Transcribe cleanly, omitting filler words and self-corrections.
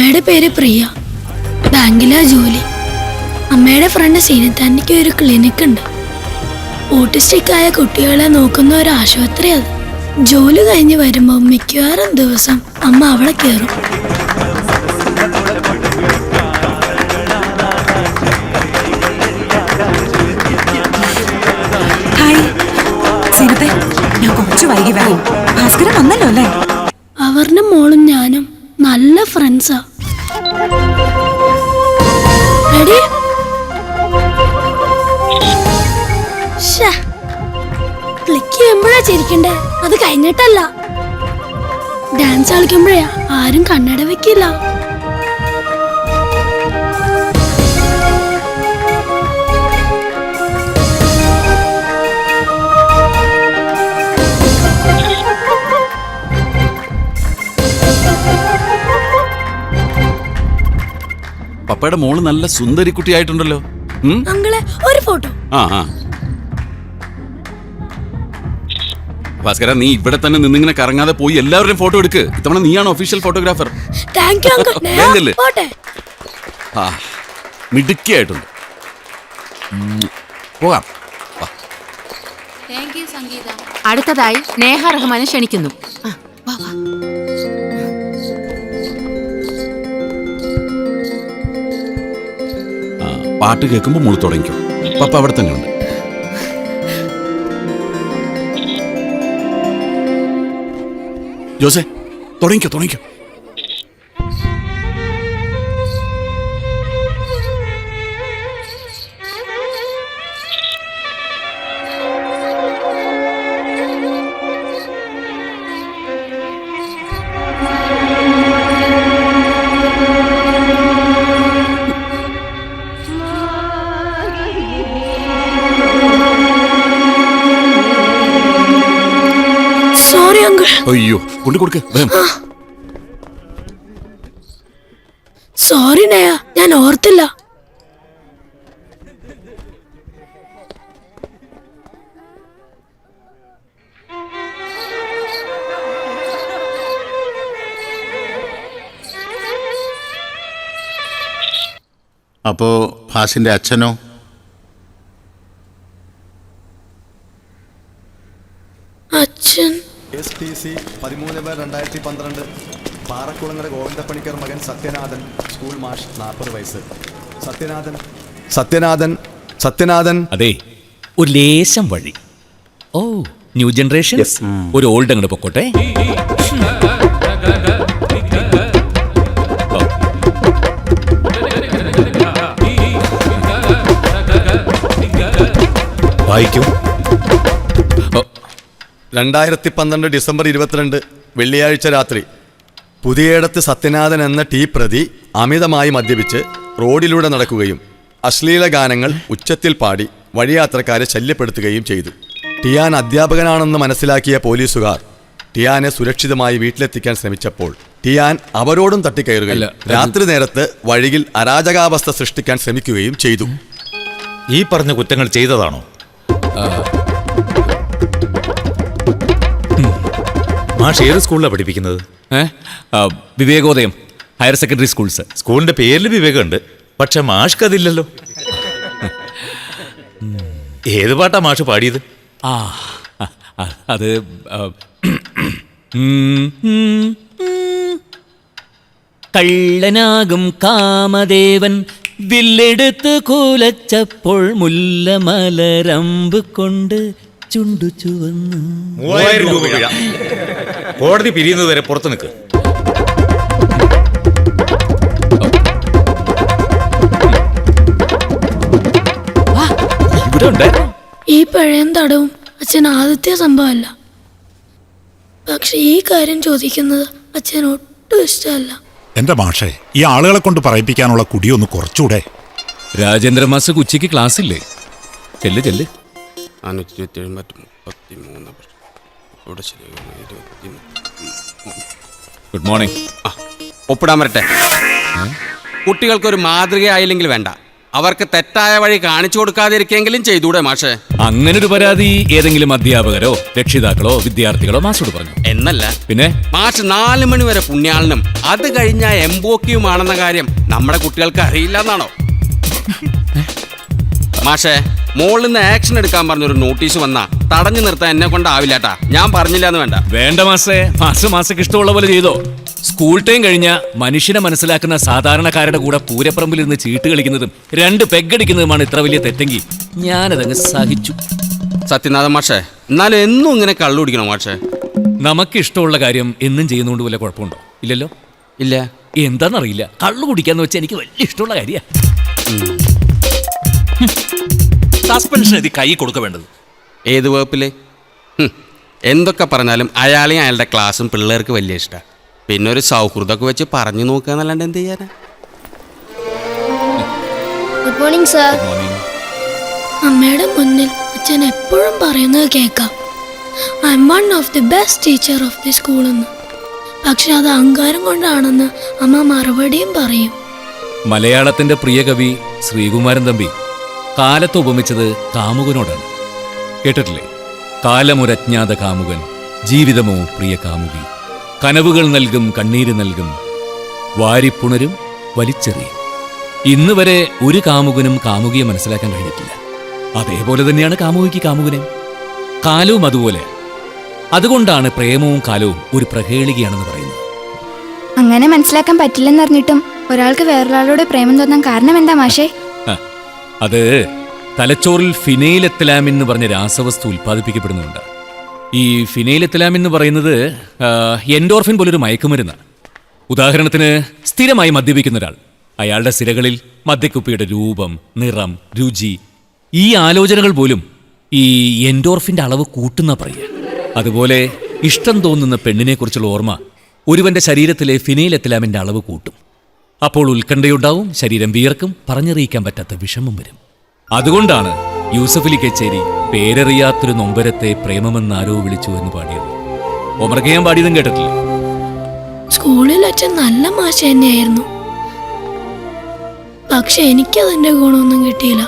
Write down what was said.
അമ്മയുടെ പേര് പ്രിയ, ബാങ്കിലാ ജോലി. അമ്മയുടെ ഫ്രണ്ട് സീനത്താനിക്ക് ഒരു ക്ലിനിക് ഉണ്ട്. ഓട്ടിസ്റ്റിക് ആയ കുട്ടികളെ നോക്കുന്ന ഒരു ആശുപത്രി അത്. ജോലി കഴിഞ്ഞ് വരുമ്പോൾ മിക്കവാറും ദിവസം അമ്മ അവിടെ കയറും. ഞാൻ കുറച്ച് വൈകി വരാം. ഭാസ്കരൻ വന്നല്ലോ അല്ലേ? അവരുടെ മോളും ഞാനും നല്ല ഫ്രണ്ട്സാ. ക്ലിക്ക് ചെയ്യുമ്പോഴാ ചിരിക്കണ്ടേ, അത് കഴിഞ്ഞിട്ടല്ല. ഡാൻസ് കളിക്കുമ്പോഴേ ആരും കണ്ണട വെക്കില്ല. പപ്പയുടെ മോള് നല്ല സുന്ദരി കുട്ടിയായിട്ടുണ്ടല്ലോ. അങ്കിളെ ഒരു ഫോട്ടോ. ഭാസ്കര, നീ ഇവിടെ തന്നെ നിന്നിങ്ങനെ കറങ്ങാതെ പോയി എല്ലാവരുടെയും ഫോട്ടോ എടുക്ക്. ഇത്തവണ നീയാണ് ഒഫീഷ്യൽ ഫോട്ടോഗ്രാഫർ. മിടുക്കിയായിട്ടുണ്ട്. പോകാം. അടുത്തതായി നേഹ റഹ്മാനെ ക്ഷണിക്കുന്നു. പാട്ട് കേൾക്കുമ്പോൾ മുളു തുടങ്ങിക്കോ. പപ്പ അവിടെ തന്നെ ഉണ്ട്. ജോസേ, തുടങ്ങിക്കോ. അയ്യോ, കൊണ്ടു കൊടുക്ക്. സോറി നയ, ഞാൻ ഓർത്തില്ല. അപ്പോ ഭാസിന്റെ അച്ഛനോ? അച്ഛൻ STC 13/2012 പാറക്കുളങ്ങര ഗോവിന്ദപ്പണിക്കർ മകൻ സത്യനാഥൻ, സ്കൂൾ മാഷ്, 40 വയസ്സ്. സത്യനാഥൻ. അതെ, ഒരു ലേശം വഴി. ഓ, ന്യൂ ജനറേഷൻ. ഒരു ഓൾഡ് അങ്ങോട്ട് പൊക്കോട്ടെ. വായിക്കൂ. 2012 ഡിസംബർ 22 വെള്ളിയാഴ്ച രാത്രി പുതിയേടത്ത് സത്യനാഥൻ എന്ന ടീ പ്രതി അമിതമായി മദ്യപിച്ച് റോഡിലൂടെ നടക്കുകയും അശ്ലീല ഗാനങ്ങൾ ഉച്ചത്തിൽ പാടി വഴിയാത്രക്കാരെ ശല്യപ്പെടുത്തുകയും ചെയ്തു. ടിയാൻ അധ്യാപകനാണെന്ന് മനസ്സിലാക്കിയ പോലീസുകാർ ടിയാനെ സുരക്ഷിതമായി വീട്ടിലെത്തിക്കാൻ ശ്രമിച്ചപ്പോൾ ടിയാൻ അവരോടും തട്ടിക്കയറുകയും രാത്രി നേരത്ത് വഴിയിൽ അരാജകാവസ്ഥ സൃഷ്ടിക്കാൻ ശ്രമിക്കുകയും ചെയ്തു. ഈ പറഞ്ഞ കുറ്റങ്ങൾ ചെയ്തതാണോ? മാഷ് ഏത് സ്കൂളിലാണ് പഠിപ്പിക്കുന്നത്? Vivekodayam higher secondary schools. സ്കൂളിന്റെ പേരിൽ വിവേകമുണ്ട്, പക്ഷെ മാഷ്ക്ക് അതില്ലല്ലോ. ഏത് പാട്ടാ മാഷ് പാടിയത്? അത് കള്ളനാകും കാമദേവൻ വില്ലെടുത്ത് കൂലച്ചപ്പോൾ മുല്ലമലരമ്പ് കൊണ്ട് ചുണ്ടു ചുവന്നു. 3000 രൂപ പിഴ. കോടതി പിരിയുന്നത് വരെ പുറത്തു നിൽക്ക്. ഈ പഴയം തടവും അച്ഛൻ ആദ്യത്തെ സംഭവമല്ല. പക്ഷെ ഈ കാര്യം ചോദിക്കുന്നത് അച്ഛൻ ഒട്ടും ഇഷ്ടമല്ല. എന്റെ മാഷേ, ഈ ആളുകളെ കൊണ്ട് പറയിപ്പിക്കാനുള്ള കുടിയൊന്ന് കുറച്ചുകൂടെ? രാജേന്ദ്ര മാസ്റ്റർ ഉച്ചയ്ക്ക് ക്ലാസ് ഇല്ലേ? ചെല്ല്. Good morning. ഒപ്പിടാൻ വരട്ടെ. കുട്ടികൾക്കൊരു മാതൃകയായില്ലെങ്കിൽ വേണ്ട, അവർക്ക് തെറ്റായ വഴി കാണിച്ചു കൊടുക്കാതിരിക്കെങ്കിലും ചെയ്തൂടെ മാഷേ? അങ്ങനൊരു പരാതി ഏതെങ്കിലും അധ്യാപകരോ രക്ഷിതാക്കളോ വിദ്യാർത്ഥികളോ മാസ്റ്ററോട് പറഞ്ഞു? എന്നാ ഒന്നല്ല. പിന്നെ മാഷ് 4 മണി വരെ പുണ്യാളനും അത് കഴിഞ്ഞ എംബോക്കിയുമാണെന്ന കാര്യം നമ്മുടെ കുട്ടികൾക്ക് അറിയില്ല എന്നാണോ? മാഷേ, മോളിൽ നിന്ന് ആക്ഷൻ എടുക്കാൻ പറഞ്ഞൊരു നോട്ടീസ് വന്നാ തടഞ്ഞു നിർത്താൻ എന്നെ കൊണ്ടാവില്ലാട്ടാ. ഞാൻ പറഞ്ഞില്ല എന്ന് വേണ്ട. വേണ്ട മാസേ, മാസക്ക് ഇഷ്ടമുള്ള പോലെ ചെയ്തോ. സ്കൂൾ ടൈം കഴിഞ്ഞ മനുഷ്യനെ മനസ്സിലാക്കുന്ന സാധാരണക്കാരുടെ കൂടെ പൂരപ്പറമ്പിൽ നിന്ന് ചീട്ട് കളിക്കുന്നതും 2 പെഗടിക്കുന്നതുമാണ് ഇത്ര വലിയ തെറ്റെങ്കിൽ ഞാനതങ്ങ് സഹിച്ചു. സത്യനാഥൻ മാഷേ, എന്നാലും എന്നും ഇങ്ങനെ കള്ളു കുടിക്കണോ മാഷേ? നമുക്ക് ഇഷ്ടമുള്ള കാര്യം എന്നും ചെയ്യുന്നതുകൊണ്ട് വല്ല കുഴപ്പമുണ്ടോ? ഇല്ലല്ലോ. ഇല്ല. എന്താണെന്നറിയില്ല, കള്ളു കുടിക്കാന്ന് വെച്ചാൽ എനിക്ക് വലിയ ഇഷ്ടമുള്ള കാര്യ. സസ്പെൻഷൻ എഴുതി കൈ കൊടുക്ക വേണ്ടത്. ഏത് വകുപ്പില്? എന്തൊക്കെ പറഞ്ഞാലും അയാളെയും അയാളുടെ ക്ലാസ്സും പിള്ളേർക്ക് വലിയ ഇഷ്ടമാണ്. പിന്നെ ഒരു സൗഹൃദമൊക്കെ വെച്ച് പറഞ്ഞു നോക്കുക എന്നല്ലാണ്ട് എന്ത് ചെയ്യാനാ? Good morning sir. അമ്മയുടെ മുന്നിൽ അച്ഛൻ എപ്പോഴും പറയുന്നത് കേൾക്കാം, I M one of the best teacher of the school എന്ന്. പക്ഷെ അത് അഹങ്കാരം കൊണ്ടാണെന്ന് അമ്മ മറുപടിയും പറയും. മലയാളത്തിന്റെ പ്രിയ കവി ശ്രീകുമാരൻ തമ്പി കാലത്ത് ഉപമിച്ചത് കാമുകനോടാണ്. കേട്ടിട്ടില്ലേ? കാലമൊരജ്ഞാത കാമുകൻ, ജീവിതമോ പ്രിയ കാമുകി, കനവുകൾ നൽകും കണ്ണീര് നൽകും, വാരിപ്പുണരും വലിച്ചെറിയും. ഇന്ന് വരെ ഒരു കാമുകനും കാമുകിയെ മനസ്സിലാക്കാൻ കഴിഞ്ഞിട്ടില്ല. അതേപോലെ തന്നെയാണ് കാമുകിക്ക് കാമുകനെ. കാലവും അതുപോലെ. അതുകൊണ്ടാണ് പ്രേമവും കാലവും ഒരു പ്രഹേളികയാണെന്ന് പറയുന്നത്. അങ്ങനെ മനസ്സിലാക്കാൻ പറ്റില്ലെന്നറിഞ്ഞിട്ടും ഒരാൾക്ക് വേറൊരാളോട് പ്രേമം തോന്നാൻ കാരണം എന്താ മാഷേ? അത് തലച്ചോറിൽ ഫിനൈലെത്തലാമിൻ എന്ന് പറഞ്ഞ രാസവസ്തു ഉൽപ്പാദിപ്പിക്കപ്പെടുന്നുണ്ട്. ഈ ഫിനൈലെത്തലാമിൻ എന്ന് പറയുന്നത് എൻഡോർഫിൻ പോലൊരു മയക്കുമരുന്നാണ്. ഉദാഹരണത്തിന്, സ്ഥിരമായി മദ്യപിക്കുന്ന ഒരാൾ, അയാളുടെ സിരകളിൽ മദ്യക്കുപ്പിയുടെ രൂപം, നിറം, രുചി, ഈ ആലോചനകൾ പോലും ഈ എൻഡോർഫിന്റെ അളവ് കൂട്ടുന്ന പറയുക. അതുപോലെ ഇഷ്ടം തോന്നുന്ന പെണ്ണിനെക്കുറിച്ചുള്ള ഓർമ്മ ഒരുവന്റെ ശരീരത്തിലെ ഫിനൈലെത്തലാമിന്റെ അളവ് കൂട്ടും. അപ്പോൾ ഉത്കണ്ഠയുണ്ടാവും, ശരീരം വിയർക്കും, പറഞ്ഞറിയിക്കാൻ പറ്റാത്ത വിഷമം വരും. അതുകൊണ്ടാണ് യൂസഫലി കച്ചേരി പേരറിയാത്തൊരു നൊമ്പരത്തെ പ്രേമമെന്നാരോ വിളിച്ചു എന്ന് പാടിയത്. ഒമർഗയം പാടിയതും കേട്ടിട്ടില്ലേ? സ്കൂളിൽ അച്ഛൻ നല്ല മാഷ തന്നെയായിരുന്നു. പക്ഷെ എനിക്കതിന്റെ ഗുണമൊന്നും കിട്ടിയില്ല.